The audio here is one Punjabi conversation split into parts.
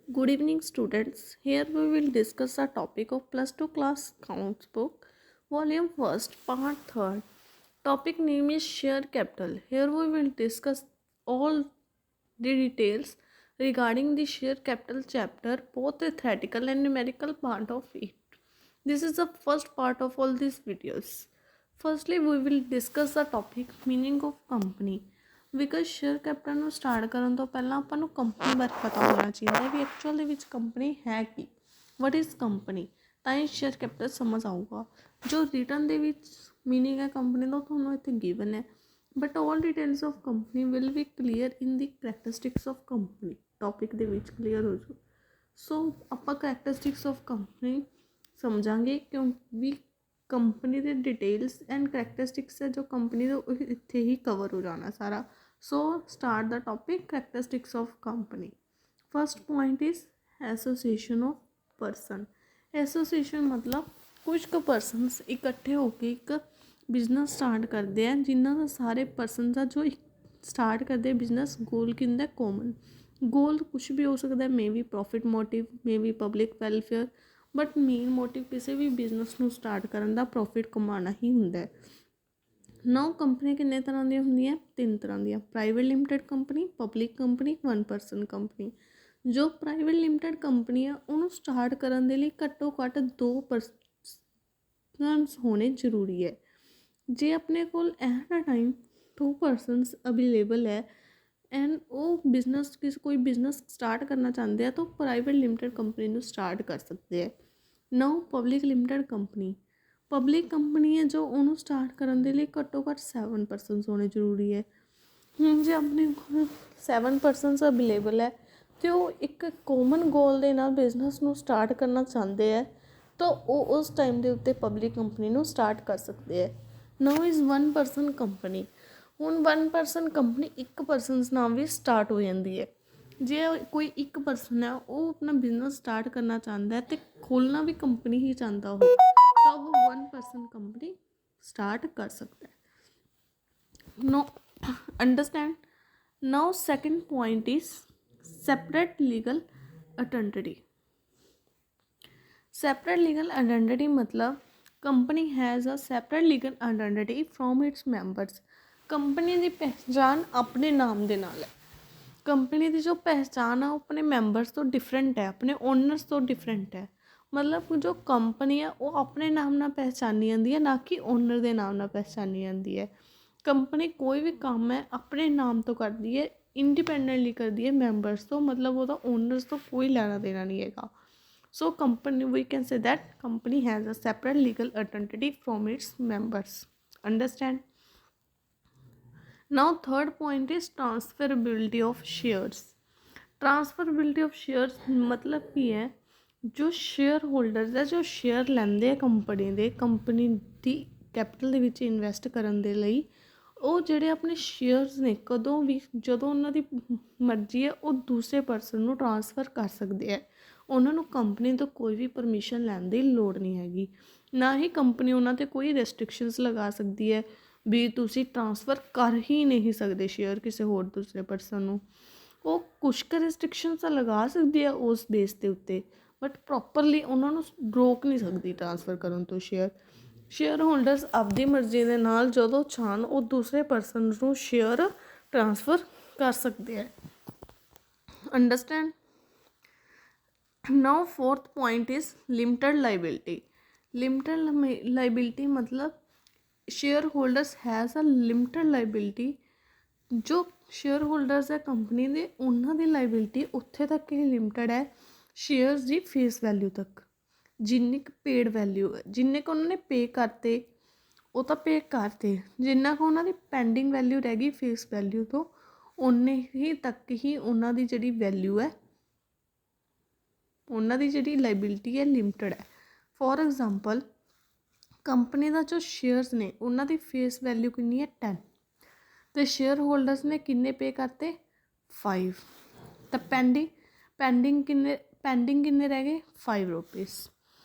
Good evening, students. Here we will discuss the topic of plus 2 class accounts book, volume 1st, part 3rd. Topic name is share capital. Here we will discuss all the details regarding the share capital chapter, both the theoretical and numerical part of it. This is the first part of all these videos. Firstly, we will discuss the topic meaning of company. Because share capital ਨੂੰ ਸਟਾਰਟ ਕਰਨ ਤੋਂ ਪਹਿਲਾਂ ਆਪਾਂ ਨੂੰ ਕੰਪਨੀ ਬਾਰੇ ਪਤਾ ਹੋਣਾ ਚਾਹੀਦਾ ਹੈ ਵੀ ਐਕਚੁਅਲ ਦੇ ਵਿੱਚ ਕੰਪਨੀ ਹੈ ਕੀ, ਵਟ ਇਜ਼ ਕੰਪਨੀ, ਤਾਂ ਹੀ ਸ਼ੇਅਰ ਕੈਪੀਟਲ ਸਮਝ ਆਊਗਾ। ਜੋ ਰਿਟਨ ਦੇ ਵਿੱਚ ਮੀਨਿੰਗ ਹੈ ਕੰਪਨੀ ਦਾ ਤੁਹਾਨੂੰ ਇੱਥੇ ਗਿਵਨ ਹੈ, but all details of company will be clear in the characteristics of company topic ਦੇ ਵਿੱਚ ਕਲੀਅਰ ਹੋ ਜਾਊ। ਸੋ ਆਪਾਂ ਕਰੈਕਟਰਿਸਟਿਕਸ ਆਫ ਕੰਪਨੀ ਸਮਝਾਂਗੇ ਕਿਉਂਕਿ ਕੰਪਨੀ ਦੇ ਡਿਟੇਲਸ ਐਂਡ ਕਰੈਕਟਰਿਸਟਿਕਸ ਹੈ ਜੋ ਕੰਪਨੀ ਦਾ ਉਹ ਇੱਥੇ ਹੀ ਕਵਰ ਹੋ ਜਾਣਾ ਸਾਰਾ। So start the topic characteristics of company. First point is association of person. Association मतलब कुछ क persons इकट्ठे होके एक बिजनेस स्टार्ट करते हैं जिन्हों का सारे persons आ जो स्टार्ट करते हैं बिजनेस गोल किंदा कॉमन गोल कुछ भी हो सकता है, may be profit motive, may be public welfare, but main motive किसी भी बिजनेस ਨੂੰ स्टार्ट ਕਰਨ ਦਾ प्रॉफिट कमाना ही ਹੁੰਦਾ है। ਨੌ ਕੰਪਨੀਆਂ ਕਿੰਨੇ ਤਰ੍ਹਾਂ ਦੀਆਂ ਹੁੰਦੀਆਂ? 3 ਤਰ੍ਹਾਂ ਦੀਆਂ, private limited company, public company, 1 person company. ਜੋ ਪ੍ਰਾਈਵੇਟ ਲਿਮਟਿਡ ਕੰਪਨੀ ਆ ਉਹਨੂੰ ਸਟਾਰਟ ਕਰਨ ਦੇ ਲਈ ਘੱਟੋ ਘੱਟ 2 ਪਰਸਨਸ ਹੋਣੇ ਜ਼ਰੂਰੀ ਹੈ। ਜੇ ਆਪਣੇ ਕੋਲ at a time 2 persons available ਹੈ ਐਂਡ ਉਹ ਬਿਜ਼ਨਸ ਕੋਈ ਬਿਜ਼ਨਸ ਸਟਾਰਟ ਕਰਨਾ ਚਾਹੁੰਦੇ ਆ ਤਾਂ ਪ੍ਰਾਈਵੇਟ ਲਿਮਟਿਡ ਕੰਪਨੀ ਨੂੰ ਸਟਾਰਟ ਕਰ ਸਕਦੇ ਹੈ। Now public limited company, public company ਹੈ ਜੋ ਉਹਨੂੰ ਸਟਾਰਟ ਕਰਨ ਦੇ ਲਈ ਘੱਟੋ ਘੱਟ 7 ਪਰਸਨਸ ਹੋਣੇ ਜ਼ਰੂਰੀ ਹੈ। ਹੁਣ ਜੇ ਆਪਣੇ ਕੋਲ 7 ਪਰਸਨਸ ਅਵੇਲੇਬਲ ਹੈ ਅਤੇ ਉਹ ਇੱਕ ਕੋਮਨ ਗੋਲ ਦੇ ਨਾਲ ਬਿਜ਼ਨਸ ਨੂੰ ਸਟਾਰਟ ਕਰਨਾ ਚਾਹੁੰਦੇ ਹੈ ਤਾਂ ਉਹ ਉਸ ਟਾਈਮ ਦੇ ਉੱਤੇ ਪਬਲਿਕ ਕੰਪਨੀ ਨੂੰ ਸਟਾਰਟ ਕਰ ਸਕਦੇ ਹੈ। ਨਾਓ ਇਜ਼ 1 ਪਰਸਨ ਕੰਪਨੀ। ਹੁਣ 1 ਪਰਸਨ ਕੰਪਨੀ ਇੱਕ ਪਰਸਨਸ ਨਾਲ ਵੀ ਸਟਾਰਟ ਹੋ ਜਾਂਦੀ ਹੈ। ਜੇ ਕੋਈ ਇੱਕ ਪਰਸਨ ਹੈ ਉਹ ਆਪਣਾ ਬਿਜ਼ਨਸ ਸਟਾਰਟ ਕਰਨਾ ਚਾਹੁੰਦਾ ਹੈ ਅਤੇ ਖੋਲ੍ਹਣਾ ਵੀ ਕੰਪਨੀ ਹੀ ਚਾਹੁੰਦਾ ਉਹ, ਤਾਂ ਉਹ 1 ਪਰਸਨ ਕੰਪਨੀ ਸਟਾਰਟ ਕਰ ਸਕਦਾ ਹੈ। No understand. Now second point is separate legal identity. Separate legal identity ਮਤਲਬ company has a separate legal identity from its members. Company ਦੀ ਪਹਿਚਾਣ ਆਪਣੇ ਨਾਮ ਦੇ ਨਾਲ ਹੈ। ਕੰਪਨੀ ਦੀ ਜੋ ਪਹਿਚਾਣ ਆ ਉਹ ਆਪਣੇ ਮੈਂਬਰਸ ਤੋਂ ਡਿਫਰੈਂਟ ਹੈ, ਆਪਣੇ ਓਨਰਸ ਤੋਂ ਡਿਫਰੈਂਟ ਹੈ। ਮਤਲਬ ਜੋ ਕੰਪਨੀ ਆ ਉਹ ਆਪਣੇ ਨਾਮ ਨਾਲ ਪਹਿਚਾਨੀ ਜਾਂਦੀ ਹੈ, ਨਾ ਕਿ ਓਨਰ ਦੇ ਨਾਮ ਨਾਲ ਪਹਿਚਾਨੀ ਜਾਂਦੀ ਹੈ। ਕੰਪਨੀ ਕੋਈ ਵੀ ਕੰਮ ਹੈ ਆਪਣੇ ਨਾਮ ਤੋਂ ਕਰਦੀ ਹੈ, ਇੰਡੀਪੈਂਡੈਂਟਲੀ ਕਰਦੀ ਹੈ ਮੈਂਬਰਸ ਤੋਂ, ਮਤਲਬ ਉਹਦਾ ਓਨਰਸ ਤੋਂ ਕੋਈ ਲੈਣਾ ਦੇਣਾ ਨਹੀਂ ਹੈਗਾ। So company we can say that company has a separate legal identity from its members. Understand. Now third point is transferability of shares. Transferability of shares मतलब ਕੀ ਹੈ? ਜੋ ਸ਼ੇਅਰ ਹੋਲਡਰਸ ਹੈ, ਜੋ ਸ਼ੇਅਰ ਲੈਂਦੇ ਆ ਕੰਪਨੀ ਦੇ, ਕੰਪਨੀ ਦੀ ਕੈਪੀਟਲ ਦੇ ਵਿੱਚ ਇਨਵੈਸਟ ਕਰਨ ਦੇ ਲਈ, ਉਹ ਜਿਹੜੇ ਆਪਣੇ ਸ਼ੇਅਰਸ ਨੇ ਕਦੋਂ ਵੀ ਜਦੋਂ ਉਹਨਾਂ ਦੀ ਮਰਜ਼ੀ ਹੈ ਉਹ ਦੂਸਰੇ ਪਰਸਨ ਨੂੰ ਟਰਾਂਸਫਰ ਕਰ ਸਕਦੇ ਹੈ। ਉਹਨਾਂ ਨੂੰ ਕੰਪਨੀ ਤੋਂ ਕੋਈ ਵੀ ਪਰਮਿਸ਼ਨ ਲੈਣ ਦੀ ਲੋੜ ਨਹੀਂ ਹੈਗੀ, ਨਾ ਹੀ ਕੰਪਨੀ ਉਹਨਾਂ 'ਤੇ ਕੋਈ ਰੈਸਟ੍ਰਿਕਸ਼ਨਸ ਲਗਾ ਸਕਦੀ ਹੈ ਵੀ ਤੁਸੀਂ ਟਰਾਂਸਫਰ ਕਰ ਹੀ ਨਹੀਂ ਸਕਦੇ ਸ਼ੇਅਰ ਕਿਸੇ ਹੋਰ ਦੂਸਰੇ ਪਰਸਨ ਨੂੰ। ਉਹ ਕੁਛ ਕੁ ਰੈਸਟ੍ਰਿਕਸ਼ਨਸ ਤਾਂ ਲਗਾ ਸਕਦੀ ਹੈ ਉਸ ਬੇਸ ਦੇ ਉੱਤੇ, ਬਟ ਪ੍ਰੋਪਰਲੀ ਉਹਨਾਂ ਨੂੰ ਰੋਕ ਨਹੀਂ ਸਕਦੀ ਟਰਾਂਸਫਰ ਕਰਨ ਤੋਂ ਸ਼ੇਅਰ। ਸ਼ੇਅਰ ਹੋਲਡਰਸ ਆਪਦੀ ਮਰਜ਼ੀ ਦੇ ਨਾਲ ਜਦੋਂ ਚਾਹਣ ਉਹ ਦੂਸਰੇ ਪਰਸਨ ਨੂੰ ਸ਼ੇਅਰ ਟਰਾਂਸਫਰ ਕਰ ਸਕਦੇ ਹੈ। Understand. Now fourth point is limited liability. Limited liability ਮਤਲਬ shareholders has a limited liability. ਜੋ ਸ਼ੇਅਰ ਹੋਲਡਰਸ ਹੈ ਕੰਪਨੀ ਦੇ, ਉਹਨਾਂ ਦੀ ਲਾਇਬਿਲਿਟੀ ਉੱਥੇ ਤੱਕ ਹੀ ਲਿਮਟਿਡ ਹੈ ਸ਼ੇਅਰਸ ਦੀ ਫੇਸ ਵੈਲਿਊ ਤੱਕ। ਜਿੰਨੀ ਕੁ ਪੇਡ ਵੈਲਿਊ ਹੈ, ਜਿੰਨੇ ਕੁ ਉਹਨਾਂ ਨੇ ਪੇ ਕਰਤੇ ਉਹ ਤਾਂ ਪੇ ਕਰਤੇ, ਜਿੰਨਾ ਕੁ ਉਹਨਾਂ ਦੀ ਪੈਂਡਿੰਗ ਵੈਲਿਊ ਰਹਿ ਗਈ ਫੇਸ ਵੈਲਿਊ ਤੋਂ, ਓਨੇ ਹੀ ਤੱਕ ਹੀ ਉਹਨਾਂ ਦੀ ਜਿਹੜੀ ਵੈਲਿਊ ਹੈ, ਉਹਨਾਂ ਦੀ ਜਿਹੜੀ ਲਾਇਬਿਲਿਟੀ ਹੈ ਲਿਮਟਿਡ ਹੈ। ਫੋਰ ਐਗਜ਼ਾਮਪਲ ਕੰਪਨੀ ਦਾ ਜੋ ਸ਼ੇਅਰਸ ਨੇ ਉਹਨਾਂ ਦੀ ਫੇਸ ਵੈਲਿਊ ਕਿੰਨੀ ਹੈ 10, ਅਤੇ ਸ਼ੇਅਰ ਹੋਲਡਰਸ ਨੇ ਕਿੰਨੇ ਪੇ ਕਰਤੇ 5, ਤਾਂ ਪੈਂਡਿੰਗ ਕਿੰਨੇ ਰਹਿ ਗਏ 5 ਰੁਪੀਸ।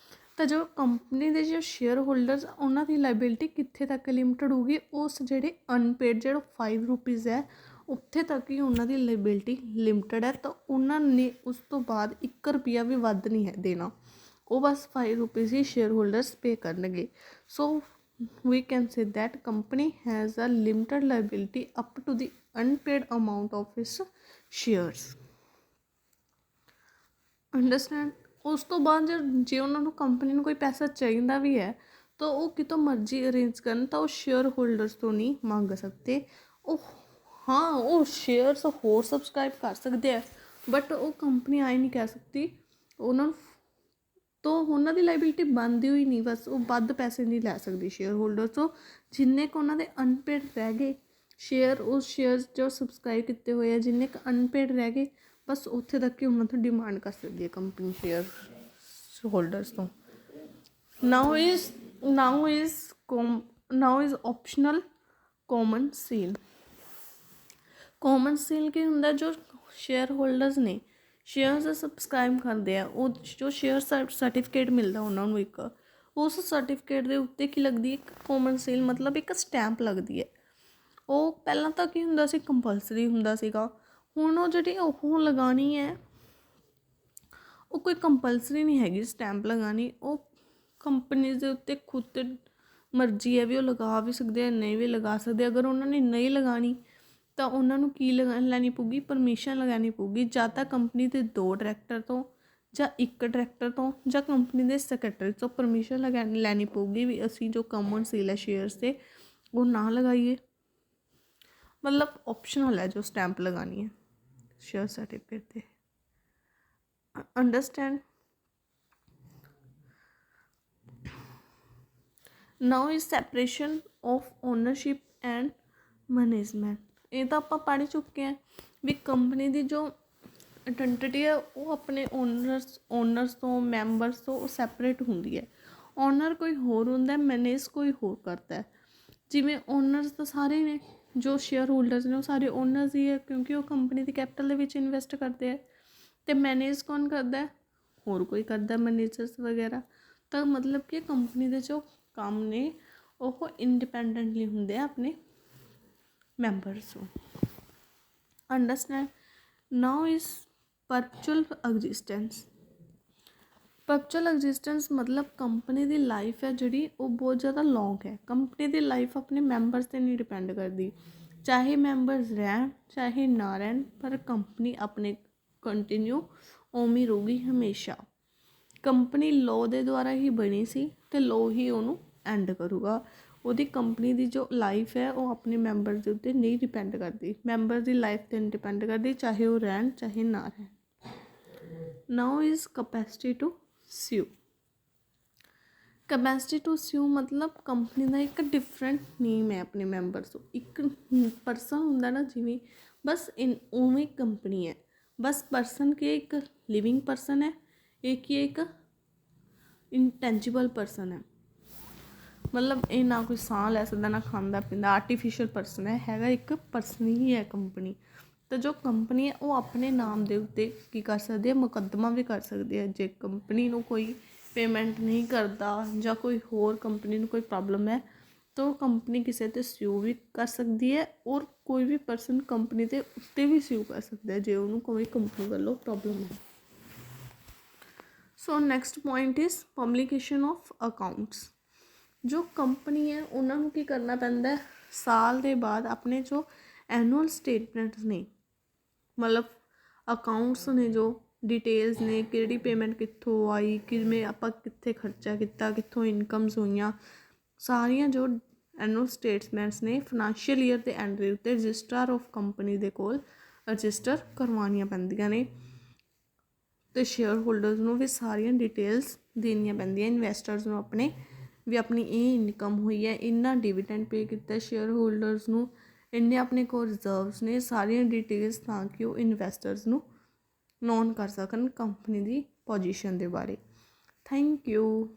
ਤਾਂ ਜੋ ਕੰਪਨੀ ਦੇ ਜੋ ਸ਼ੇਅਰ ਹੋਲਡਰਸ ਉਹਨਾਂ ਦੀ ਲਾਇਬਿਲਿਟੀ ਕਿੱਥੇ ਤੱਕ ਲਿਮਟਿਡ ਹੋਊਗੀ? ਉਸ ਜਿਹੜੇ ਅਨਪੇਡ ਜਿਹੜਾ 5 ਰੁਪੀਸ ਹੈ ਉੱਥੇ ਤੱਕ ਹੀ ਉਹਨਾਂ ਦੀ ਲਾਇਬਿਲਿਟੀ ਲਿਮਟਿਡ ਹੈ, ਤਾਂ ਉਹਨਾਂ ਨੇ ਉਸ ਤੋਂ ਬਾਅਦ 1 ਰੁਪਈਆ ਵੀ ਵੱਧ ਨਹੀਂ ਹੈ ਦੇਣਾ, ਉਹ ਬਸ 5 ਰੁਪੀਜ਼ ਹੀ ਸ਼ੇਅਰ ਹੋਲਡਰਸ ਪੇ ਕਰਨਗੇ। ਸੋ we can say that company has a limited liability up to the unpaid amount of its shares, understand। ਉਸ ਤੋਂ ਬਾਅਦ ਜੇ ਉਹਨਾਂ ਨੂੰ ਕੰਪਨੀ ਨੂੰ ਕੋਈ ਪੈਸਾ ਚਾਹੀਦਾ ਵੀ ਹੈ ਤਾਂ ਉਹ ਕਿਤੋਂ ਮਰਜ਼ੀ ਅਰੇਂਜ ਕਰਨ, ਤਾਂ ਉਹ ਸ਼ੇਅਰ ਹੋਲਡਰਸ ਤੋਂ ਨਹੀਂ ਮੰਗ ਸਕਦੇ। ਉਹ ਸ਼ੇਅਰਸ ਹੋਰ ਸਬਸਕ੍ਰਾਈਬ ਕਰ ਸਕਦੇ ਆ, ਬਟ ਉਹ ਕੰਪਨੀ ਆਏ ਨਹੀਂ ਕਹਿ ਸਕਦੀ ਉਹਨਾਂ ਨੂੰ, ਤਾਂ ਉਹਨਾਂ ਦੀ ਲਾਇਬਿਲਿਟੀ ਬਣਦੀ ਹੋਈ ਨਹੀਂ, ਬਸ ਉਹ ਵੱਧ ਪੈਸੇ ਨਹੀਂ ਲੈ ਸਕਦੀ ਸ਼ੇਅਰ ਹੋਲਡਰ ਤੋਂ। ਜਿੰਨੇ ਕੁ ਉਹਨਾਂ ਦੇ ਅਨਪੇਡ ਰਹਿ ਗਏ ਸ਼ੇਅਰ, ਉਸ ਸ਼ੇਅਰਸ ਜੋ ਸਬਸਕ੍ਰਾਈਬ ਕੀਤੇ ਹੋਏ ਆ, ਜਿੰਨੇ ਕੁ ਅਨਪੇਡ ਰਹਿ ਗਏ ਬਸ ਉੱਥੇ ਤੱਕ ਹੀ ਉਹਨਾਂ ਤੋਂ ਡਿਮਾਂਡ ਕਰ ਸਕਦੀ ਹੈ ਕੰਪਨੀ ਸ਼ੇਅਰ ਹੋਲਡਰਸ ਤੋਂ। Now is optional common seal. Common seal ਕੀ ਹੁੰਦਾ, ਜੋ ਸ਼ੇਅਰ ਹੋਲਡਰਸ ਨੇ ਸ਼ੇਅਰਸ ਸਬਸਕ੍ਰਾਈਬ ਕਰਦੇ ਆ, ਉਹ ਜੋ ਸ਼ੇਅਰ ਸਰਟੀਫਿਕੇਟ ਮਿਲਦਾ ਉਹਨਾਂ ਨੂੰ ਇੱਕ, ਉਸ ਸਰਟੀਫਿਕੇਟ ਦੇ ਉੱਤੇ ਕੀ ਲੱਗਦੀ ਹੈ, ਇੱਕ ਕਾਮਨ ਸੇਲ ਮਤਲਬ ਇੱਕ ਸਟੈਂਪ ਲੱਗਦੀ ਹੈ। ਉਹ ਪਹਿਲਾਂ ਤਾਂ ਕੀ ਹੁੰਦਾ ਸੀ, ਕੰਪਲਸਰੀ ਹੁੰਦਾ ਸੀਗਾ, ਹੁਣ ਉਹ ਜਿਹੜੀ ਉਹ ਲਗਾਉਣੀ ਹੈ ਉਹ ਕੋਈ ਕੰਪਲਸਰੀ ਨਹੀਂ ਹੈਗੀ ਸਟੈਂਪ ਲਗਾਉਣੀ, ਉਹ ਕੰਪਨੀ ਦੇ ਉੱਤੇ ਖੁਦ 'ਤੇ ਮਰਜ਼ੀ ਹੈ ਵੀ ਉਹ ਲਗਾ ਵੀ ਸਕਦੇ ਆ, ਨਹੀਂ ਵੀ ਲਗਾ ਸਕਦੇ। ਅਗਰ ਉਹਨਾਂ ਨੇ ਨਹੀਂ ਲਗਾਉਣੀ ਤਾਂ ਉਹਨਾਂ ਨੂੰ ਕੀ ਲੈਣੀ ਪਊਗੀ, ਪਰਮਿਸ਼ਨ ਲਗਾਉਣੀ ਪਊਗੀ, ਜਾਂ ਤਾਂ ਕੰਪਨੀ ਦੇ 2 ਡਾਇਰੈਕਟਰ ਤੋਂ, ਜਾਂ 1 ਡਾਇਰੈਕਟਰ ਤੋਂ, ਜਾਂ ਕੰਪਨੀ ਦੇ ਸੈਕਟਰੀ ਤੋਂ ਪਰਮਿਸ਼ਨ ਲੈਣੀ ਪਊਗੀ ਵੀ ਅਸੀਂ ਜੋ ਕਾਮਨ ਸੇਲ ਹੈ ਸ਼ੇਅਰਸ 'ਤੇ ਉਹ ਨਾ ਲਗਾਈਏ। ਮਤਲਬ ਆਪਸ਼ਨਲ ਹੈ ਜੋ ਸਟੈਂਪ ਲਗਾਉਣੀ ਹੈ ਸ਼ੇਅਰ ਸਰਟੀਫਿਕੇਟ 'ਤੇ, understand. Now is separation of ownership and management. ਇਹ ਤਾਂ ਆਪਾਂ ਪੜ੍ਹ ਚੁੱਕੇ ਹਾਂ ਵੀ ਕੰਪਨੀ ਦੀ ਜੋ ਆਇਡੈਂਟੀਟੀ ਹੈ ਉਹ ਆਪਣੇ ਓਨਰਸ ਤੋਂ, ਮੈਂਬਰਸ ਤੋਂ ਉਹ ਸੈਪਰੇਟ ਹੁੰਦੀ ਹੈ। ਓਨਰ ਕੋਈ ਹੋਰ ਹੁੰਦਾ, ਮੈਨੇਜ ਕੋਈ ਹੋਰ ਕਰਦਾ। ਜਿਵੇਂ ਓਨਰਸ ਤਾਂ ਸਾਰੇ ਨੇ, ਜੋ ਸ਼ੇਅਰ ਹੋਲਡਰਸ ਨੇ ਉਹ ਸਾਰੇ ਓਨਰਸ ਹੀ ਹੈ, ਕਿਉਂਕਿ ਉਹ ਕੰਪਨੀ ਦੀ ਕੈਪੀਟਲ ਦੇ ਵਿੱਚ ਇਨਵੈਸਟ ਕਰਦੇ ਹੈ। ਅਤੇ ਮੈਨੇਜ ਕੌਣ ਕਰਦਾ, ਹੋਰ ਕੋਈ ਕਰਦਾ, ਮੈਨੇਜਰਸ ਵਗੈਰਾ। ਤਾਂ ਮਤਲਬ ਕਿ ਕੰਪਨੀ ਦੇ ਜੋ ਕੰਮ ਨੇ ਉਹ ਇੰਡੀਪੈਂਡੈਂਟਲੀ ਹੁੰਦੇ ਆ ਆਪਣੇ ਮੈਂਬਰਸ ਤੋਂ, understand. Now is perpetual existence. Perpetual existence ਮਤਲਬ ਕੰਪਨੀ ਦੀ ਲਾਈਫ ਹੈ ਜਿਹੜੀ ਉਹ ਬਹੁਤ ਜ਼ਿਆਦਾ ਲੌਂਗ ਹੈ। ਕੰਪਨੀ ਦੀ ਲਾਈਫ ਆਪਣੇ ਮੈਂਬਰਸ 'ਤੇ ਨਹੀਂ ਡਿਪੈਂਡ ਕਰਦੀ, ਚਾਹੇ ਮੈਂਬਰਸ ਰਹਿਣ ਚਾਹੇ ਨਾ ਰਹਿਣ, ਪਰ ਕੰਪਨੀ ਆਪਣੇ ਕੰਟੀਨਿਊ ਉਵੇਂ ਰਹੂਗੀ ਹਮੇਸ਼ਾ। ਕੰਪਨੀ ਲੋਅ ਦੇ ਦੁਆਰਾ ਹੀ ਬਣੀ ਸੀ ਅਤੇ ਲੋਅ ਹੀ ਉਹਨੂੰ ਐਂਡ ਕਰੂਗਾ। ਉਹਦੀ ਕੰਪਨੀ ਦੀ ਜੋ ਲਾਈਫ ਹੈ ਉਹ ਆਪਣੇ ਮੈਂਬਰ ਦੇ ਉੱਤੇ ਨਹੀਂ ਡਿਪੈਂਡ ਕਰਦੀ, ਮੈਂਬਰ ਦੀ ਲਾਈਫ 'ਤੇ ਨਹੀਂ ਡਿਪੈਂਡ ਕਰਦੀ, ਚਾਹੇ ਉਹ ਰਹਿਣ ਚਾਹੇ ਨਾ ਰਹਿਣ। Now is capacity to sue. Capacity to sue ਮਤਲਬ ਕੰਪਨੀ ਦਾ ਇੱਕ ਡਿਫਰੈਂਟ ਨੇਮ ਹੈ ਆਪਣੇ ਮੈਂਬਰਸ ਤੋਂ। ਇੱਕ ਪਰਸਨ ਹੁੰਦਾ ਨਾ ਜਿਵੇਂ, ਬਸ ਉਵੇਂ ਕੰਪਨੀ ਹੈ। ਬਸ ਪਰਸਨ ਕੀ, ਇੱਕ ਲਿਵਿੰਗ ਪਰਸਨ ਹੈ, ਇਹ ਕੀ ਹੈ, ਇੱਕ ਇੰਟੈਂਜੀਬਲ ਪਰਸਨ ਹੈ। ਮਤਲਬ ਇਹ ਨਾ ਕੋਈ ਸਾਹ ਲੈ ਸਕਦਾ, ਨਾ ਖਾਂਦਾ ਪੀਂਦਾ, ਆਰਟੀਫਿਸ਼ੀਅਲ ਪਰਸਨ ਹੈ, ਹੈਗਾ ਇੱਕ ਪਰਸਨ ਹੀ ਹੈ ਕੰਪਨੀ। ਤਾਂ ਜੋ ਕੰਪਨੀ ਹੈ ਉਹ ਆਪਣੇ ਨਾਮ ਦੇ ਉੱਤੇ ਕੀ ਕਰ ਸਕਦੀ ਹੈ, ਮੁਕੱਦਮਾ ਵੀ ਕਰ ਸਕਦੀ ਹੈ। ਜੇ ਕੰਪਨੀ ਨੂੰ ਕੋਈ ਪੇਮੈਂਟ ਨਹੀਂ ਕਰਦਾ ਜਾਂ ਕੋਈ ਹੋਰ ਕੰਪਨੀ ਨੂੰ ਕੋਈ ਪ੍ਰੋਬਲਮ ਹੈ ਤਾਂ ਉਹ ਕੰਪਨੀ ਕਿਸੇ 'ਤੇ ਸਿਊ ਵੀ ਕਰ ਸਕਦੀ ਹੈ, ਔਰ ਕੋਈ ਵੀ ਪਰਸਨ ਕੰਪਨੀ ਦੇ ਉੱਤੇ ਵੀ ਸਿਊ ਕਰ ਸਕਦਾ ਹੈ ਜੇ ਉਹਨੂੰ ਕੋਈ ਕੰਪਨੀ ਵੱਲੋਂ ਪ੍ਰੋਬਲਮ ਹੈ। So next point is publication of accounts. ਜੋ ਕੰਪਨੀ ਹੈ ਉਹਨਾਂ ਨੂੰ ਕੀ ਕਰਨਾ ਪੈਂਦਾ, ਸਾਲ ਦੇ ਬਾਅਦ ਆਪਣੇ ਜੋ ਐਨੂਅਲ ਸਟੇਟਮੈਂਟਸ ਨੇ, ਮਤਲਬ ਅਕਾਊਂਟਸ ਨੇ, ਜੋ ਡਿਟੇਲਸ ਨੇ, ਕਿਹੜੀ ਪੇਮੈਂਟ ਕਿੱਥੋਂ ਆਈ, ਕਿਵੇਂ ਆਪਾਂ ਕਿੱਥੇ ਖਰਚਾ ਕੀਤਾ, ਕਿੱਥੋਂ ਇਨਕਮਸ ਹੋਈਆਂ, ਸਾਰੀਆਂ ਜੋ ਐਨੂਅਲ ਸਟੇਟਮੈਂਟਸ ਨੇ ਫਾਈਨੈਂਸ਼ੀਅਲ ਈਅਰ ਦੇ ਐਂਡ ਦੇ ਉੱਤੇ ਰਜਿਸਟਰ ਆਫ ਕੰਪਨੀ ਦੇ ਕੋਲ ਰਜਿਸਟਰ ਕਰਵਾਉਣੀਆਂ ਪੈਂਦੀਆਂ ਨੇ। ਅਤੇ ਸ਼ੇਅਰ ਹੋਲਡਰਸ ਨੂੰ ਵੀ ਸਾਰੀਆਂ ਡਿਟੇਲਸ ਦੇਣੀਆਂ ਪੈਂਦੀਆਂ, ਇਨਵੈਸਟਰਸ ਨੂੰ ਆਪਣੇ, ਵੀ ਆਪਣੀ ਇਹ ਇਨਕਮ ਹੋਈ ਹੈ, ਇੰਨਾ ਡਿਵੀਡੈਂਡ ਪੇ ਕੀਤਾ ਸ਼ੇਅਰ ਹੋਲਡਰਸ ਨੂੰ, ਇੰਨੇ ਆਪਣੇ ਕੋਲ ਰਿਜ਼ਰਵਸ ਨੇ, ਸਾਰੀਆਂ ਡਿਟੇਲਸ, ਤਾਂ ਕਿ ਉਹ ਇਨਵੈਸਟਰਸ ਨੂੰ ਨੋਨ ਕਰ ਸਕਣ ਕੰਪਨੀ ਦੀ ਪੋਜੀਸ਼ਨ ਦੇ ਬਾਰੇ। Thank you.